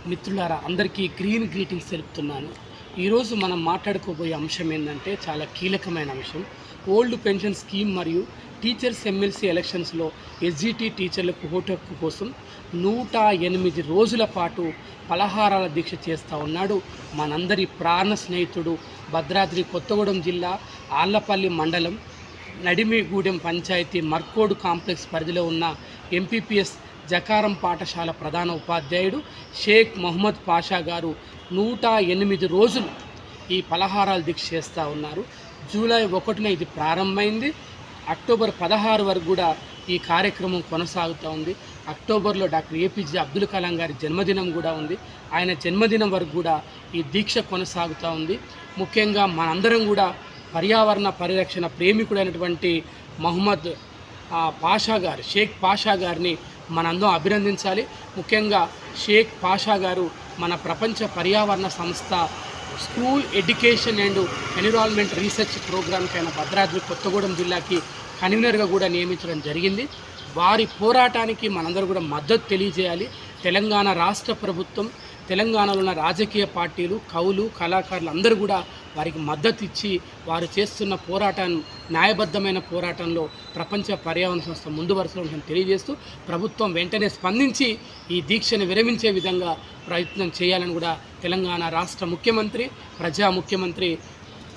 మిత్రులారా అందరికీ green greetings తెలుపుతున్నాను. ఈరోజు మనం మాట్లాడుకోబోయే అంశం ఏంటంటే చాలా కీలకమైన అంశం. ఓల్డ్ పెన్షన్ స్కీమ్ మరియు టీచర్స్ ఎమ్మెల్సీ ఎలక్షన్స్లో ఎస్జిటి టీచర్లకు ఓటు హక్కు కోసం 108 రోజుల పాటు పలహారాల దీక్ష చేస్తూ ఉన్నాడు మనందరి ప్రాణ స్నేహితుడు, భద్రాద్రి కొత్తగూడెం జిల్లా ఆళ్లపల్లి మండలం నడిమిగూడెం పంచాయతీ మర్కోడు కాంప్లెక్స్ పరిధిలో ఉన్న ఎంపీపీఎస్ జకారం పాఠశాల ప్రధాన ఉపాధ్యాయుడు షేక్ మహమ్మద్ పాషా గారు 108 రోజులు ఈ పలహారాలు దీక్ష చేస్తూ ఉన్నారు. జూలై 1న ఇది ప్రారంభమైంది. అక్టోబర్ 16 వరకు కూడా ఈ కార్యక్రమం కొనసాగుతూ ఉంది. అక్టోబర్లో డాక్టర్ ఏపీజే అబ్దుల్ కలాం గారి జన్మదినం కూడా ఉంది. ఆయన జన్మదినం వరకు కూడా ఈ దీక్ష కొనసాగుతూ ఉంది. ముఖ్యంగా మనందరం కూడా పర్యావరణ పరిరక్షణ ప్రేమికుడైనటువంటి మహమ్మద్ పాషా గారు, షేక్ పాషా గారిని మనందరం అభినందించాలి. ముఖ్యంగా షేక్ పాషా గారు మన ప్రపంచ పర్యావరణ సంస్థ school education and environment research ప్రోగ్రామ్కి ఆయన భద్రాద్రి కొత్తగూడెం జిల్లాకి కన్వీనర్గా కూడా నియమించడం జరిగింది. వారి పోరాటానికి మనందరూ కూడా మద్దతు తెలియజేయాలి. తెలంగాణ రాష్ట్ర ప్రభుత్వం, తెలంగాణలో ఉన్న రాజకీయ పార్టీలు, కవులు, కళాకారులు అందరూ కూడా వారికి మద్దతు ఇచ్చి వారు చేస్తున్న పోరాటాన్ని, న్యాయబద్ధమైన పోరాటంలో ప్రపంచ పర్యావరణ సంస్థ ముందు వరుసలో ఉంటుందని తెలియజేస్తూ ప్రభుత్వం వెంటనే స్పందించి ఈ దీక్షను విరమించే విధంగా ప్రయత్నం చేయాలని కూడా తెలంగాణ రాష్ట్ర ముఖ్యమంత్రి, ప్రజా ముఖ్యమంత్రి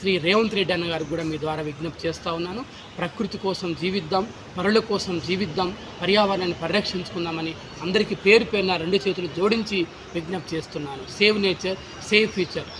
శ్రీ రేవంత్ రెడ్డి అన్న గారికి కూడా మీ ద్వారా విజ్ఞప్తి చేస్తూ ఉన్నాను. ప్రకృతి కోసం జీవిద్దాం, పరుల కోసం జీవిద్దాం, పర్యావరణాన్ని పరిరక్షించుకుందామని అందరికీ పేరు పేరున 2 చేతులు జోడించి విజ్ఞప్తి చేస్తున్నాను. Save nature, save future.